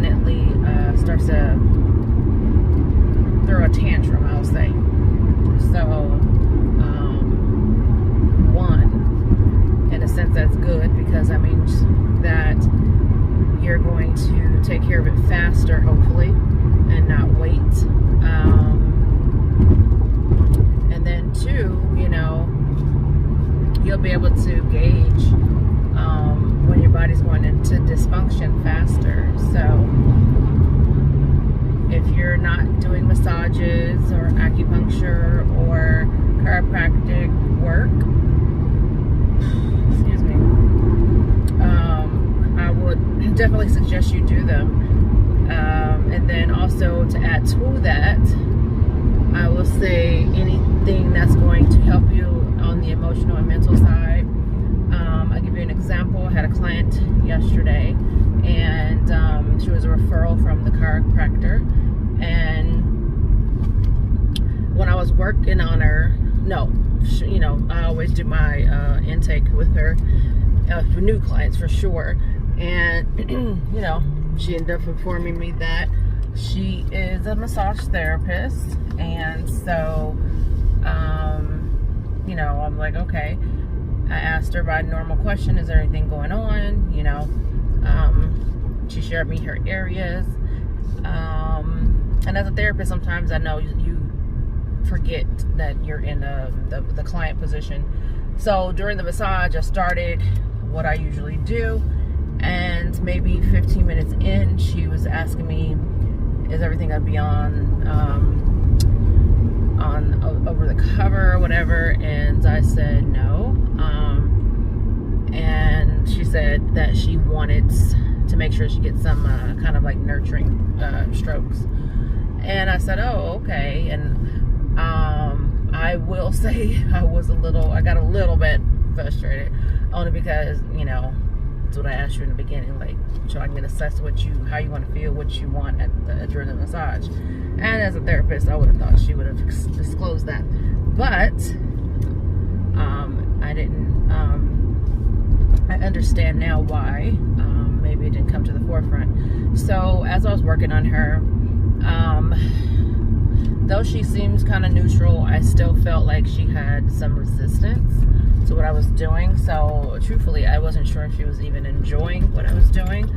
definitely starts to throw a tantrum, I'll say. So, one, in a sense, that's good, because that means that you're going to take care of it faster, hopefully, and not wait. And then two, you'll be able to gauge when your body's going into dysfunction faster. So if you're not doing massages or acupuncture or chiropractic work, excuse me, I would definitely suggest you do them. And then also, to add to that, I will say anything that's going to help you on the emotional and mental side. I'll give you an example. I had a client yesterday, and she was a referral from the chiropractor. And when I was working on her, I always do my intake with her for new clients for sure. And she ended up informing me that she is a massage therapist, and so I'm like, okay. I asked her by normal question, is there anything going on? She shared me her areas, and as a therapist, sometimes I know you forget that you're in the client position. So during the massage, I started what I usually do, and maybe 15 minutes in, she was asking me, is everything gonna be on over the cover or whatever? And I said no. And she said that she wanted to make sure she gets some kind of like nurturing strokes. And I said, oh, okay. And I will say I got a little bit frustrated, only because that's what I asked you in the beginning, like, so I can assess how you want to feel, what you want during the massage. And as a therapist, I would have thought she would have disclosed that, but I didn't. I understand now why. Maybe it didn't come to the forefront. So as I was working on her, though she seems kind of neutral, I still felt like she had some resistance to what I was doing. So truthfully, I wasn't sure if she was even enjoying what I was doing.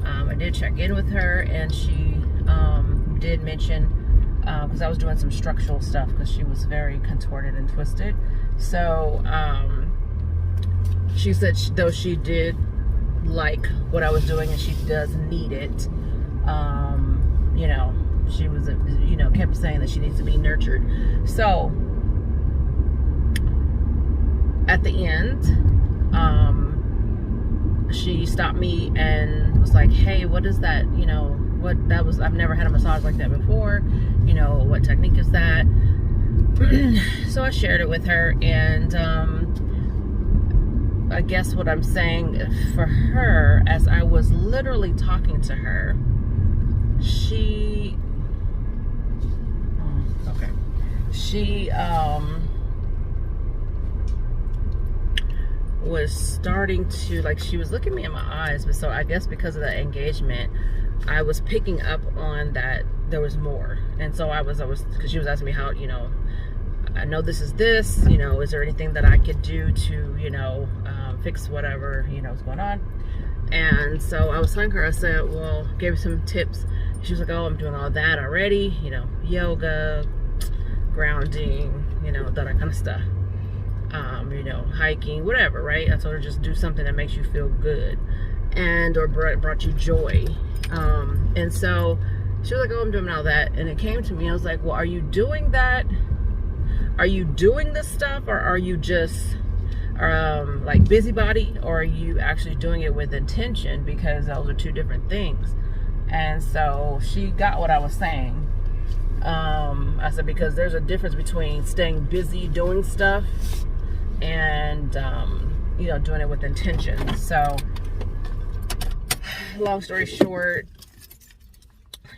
I did check in with her, and she did mention, because I was doing some structural stuff, because she was very contorted and twisted. So she said though she did like what I was doing, and she does need it, she was kept saying that she needs to be nurtured. So at the end, she stopped me and was like, hey, what is that? What that was, I've never had a massage like that before. What technique is that? So I shared it with her, and I guess what I'm saying for her, as I was literally talking to her, she was starting to, like, she was looking me in my eyes, but so I guess because of that engagement, I was picking up on that there was more. And so I was because she was asking me how, I know this is this, is there anything that I could do to, fix whatever, is going on? And so I was telling her, I said, well, gave her some tips. She was like, oh, I'm doing all that already, yoga, grounding, that kind of stuff. Hiking, whatever, right? I told her, just do something that makes you feel good or brought you joy. And so she was like, oh, I'm doing all that. And it came to me, I was like, well, are you doing that? Are you doing this stuff, or are you just like busybody, or are you actually doing it with intention? Because those are two different things. And so she got what I was saying. I said, because there's a difference between staying busy doing stuff and doing it with intention. So long story short,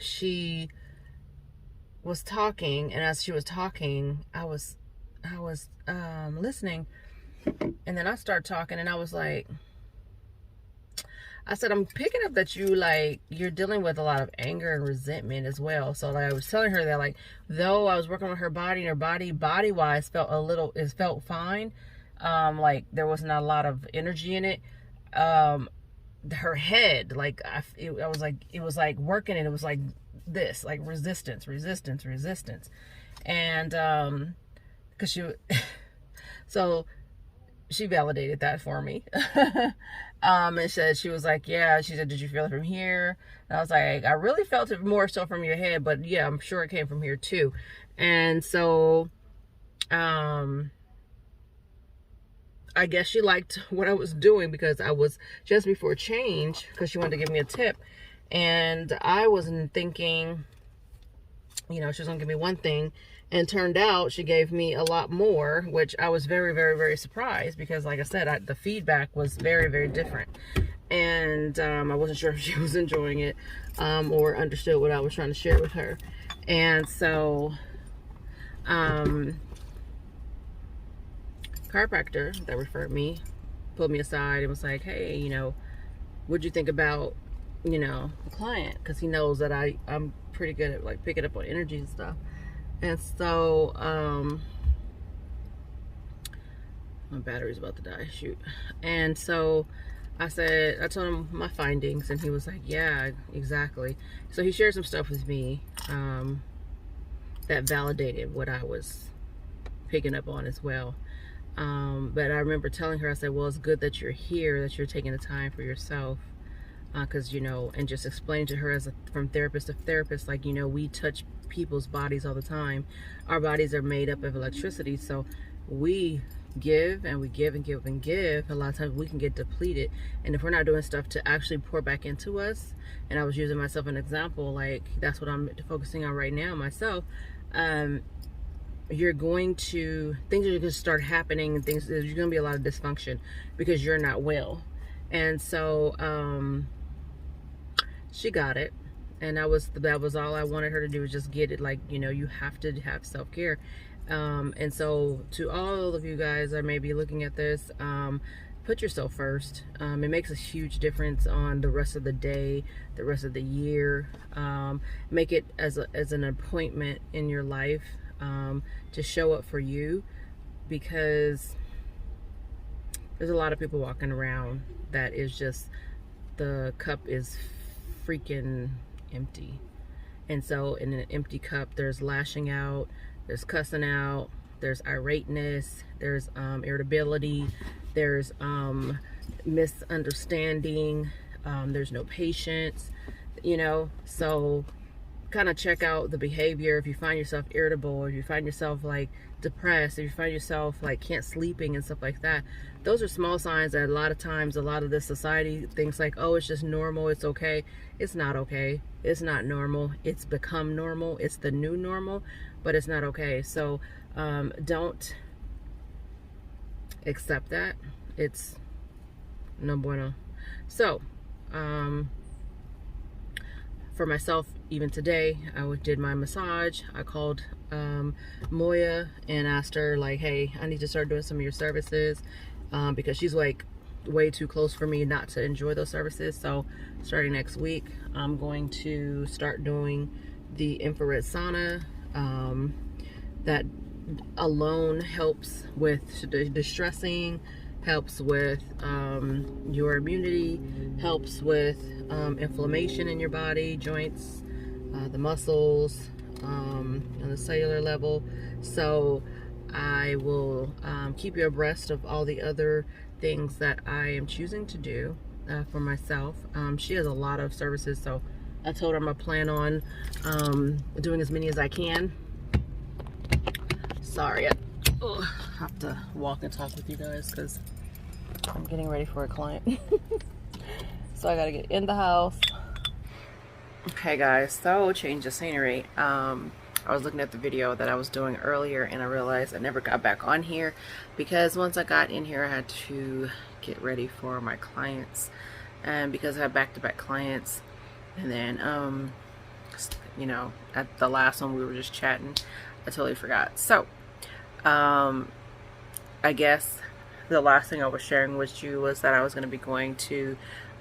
she was talking, and as she was talking, I was listening, and then I started talking, and I was like, I said, I'm picking up that you like, you're dealing with a lot of anger and resentment as well. So like I was telling her that, like, though I was working on her body, and her body wise felt it felt fine. Like there was not a lot of energy in it. Her head, like I was like, it was like working, and it was like this, like resistance. And because she so she validated that for me. And said, she was like, yeah, she said, did you feel it from here? And I was like, I really felt it more so from your head, but yeah, I'm sure it came from here too. And so I guess she liked what I was doing, because I was just before change, because she wanted to give me a tip. And I wasn't thinking, you know, she was gonna give me one thing, and turned out she gave me a lot more, which I was very, very, very surprised, because like I said, the feedback was very, very different. And I wasn't sure if she was enjoying it or understood what I was trying to share with her. And so chiropractor that referred me pulled me aside and was like, hey, you know, what'd you think about, you know, the client? Because he knows that I'm pretty good at like picking up on energy and stuff. And so my battery's about to die, shoot. And so I told him my findings, and he was like, yeah, exactly. So he shared some stuff with me that validated what I was picking up on as well. But I remember telling her, I said, well, it's good that you're here, that you're taking the time for yourself, because, you know, and just explain to her from therapist to therapist, like, you know, we touch people's bodies all the time. Our bodies are made up of electricity, so we give and we give and give and give. A lot of times we can get depleted, and if we're not doing stuff to actually pour back into us, and I was using myself an example, like that's what I'm focusing on right now myself, you're going to, things are going to start happening, and there's going to be a lot of dysfunction because you're not well. And so she got it, and that was all I wanted her to do, was just get it. Like, you know, you have to have self-care. And so to all of you guys that may be looking at this, put yourself first. It makes a huge difference on the rest of the day, the rest of the year. Make it as an appointment in your life, to show up for you, because there's a lot of people walking around that is just, the cup is freaking empty. And so in an empty cup, there's lashing out, there's cussing out, there's irateness, there's irritability, there's misunderstanding, there's no patience, you know. So kind of check out the behavior. If you find yourself irritable, if you find yourself like depressed, if you find yourself like can't sleeping and stuff like that, those are small signs that a lot of times, a lot of this society thinks like, oh, it's just normal, it's okay. It's not okay. It's not normal. It's become normal. It's the new normal, but it's not okay. So don't accept that. It's no bueno. So for myself, even today, I did my massage. I called Moya and asked her, like, hey, I need to start doing some of your services, because she's like way too close for me not to enjoy those services. So starting next week, I'm going to start doing the infrared sauna. That alone helps with distressing, helps with your immunity, helps with inflammation in your body, joints, the muscles, on the cellular level. So I will keep you abreast of all the other things that I am choosing to do for myself. She has a lot of services, so I told her I'm gonna plan on doing as many as I can. Sorry, I have to walk and talk with you guys because I'm getting ready for a client. So I gotta get in the house. Okay guys, so change of scenery. I was looking at the video that I was doing earlier, and I realized I never got back on here because once I got in here I had to get ready for my clients, and because I have back-to-back clients, and then you know, at the last one we were just chatting, I totally forgot. So I guess the last thing I was sharing with you was that I was going to be going to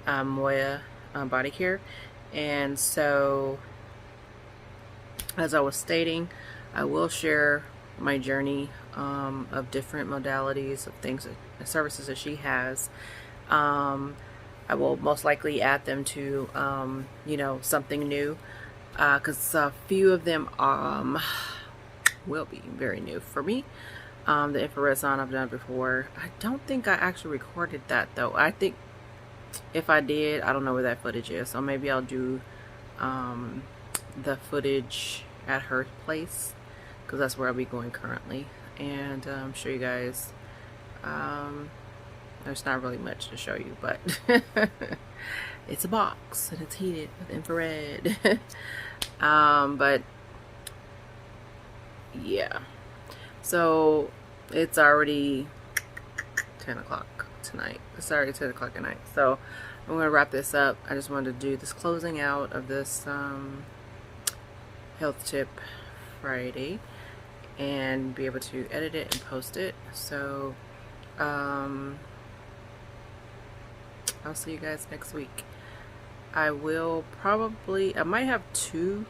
Moya Body Care. And so, as I was stating, I will share my journey of different modalities of things, services that she has. I will most likely add them to, something new, because a few of them will be very new for me. The infrared sauna I've done before. I don't think I actually recorded that though. I think if I did, I don't know where that footage is. So maybe I'll do the footage at her place, because that's where I'll be going currently, and show you guys. There's not really much to show you, but it's a box and it's heated with infrared. But yeah, so it's already 10 o'clock tonight. It's already 10 o'clock at night, so I'm gonna wrap this up. I just wanted to do this closing out of this health tip Friday and be able to edit it and post it. So I'll see you guys next week. I might have 2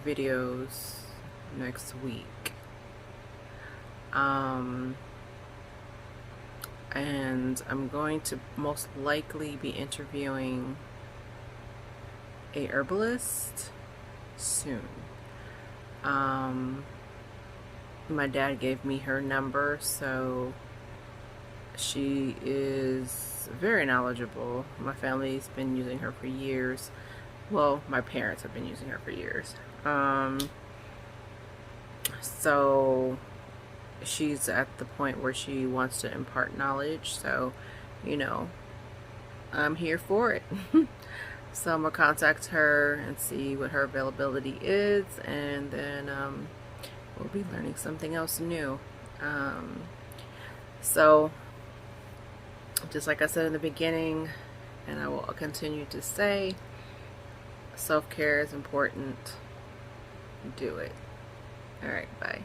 videos next week. And I'm going to most likely be interviewing a herbalist soon. My dad gave me her number, so she is very knowledgeable. My family's been using her for years. Well, my parents have been using her for years. So she's at the point where she wants to impart knowledge, so I'm here for it. So I'm gonna contact her and see what her availability is, and then we'll be learning something else new. So just like I said in the beginning, and I will continue to say, self-care is important. Do it. All right, bye.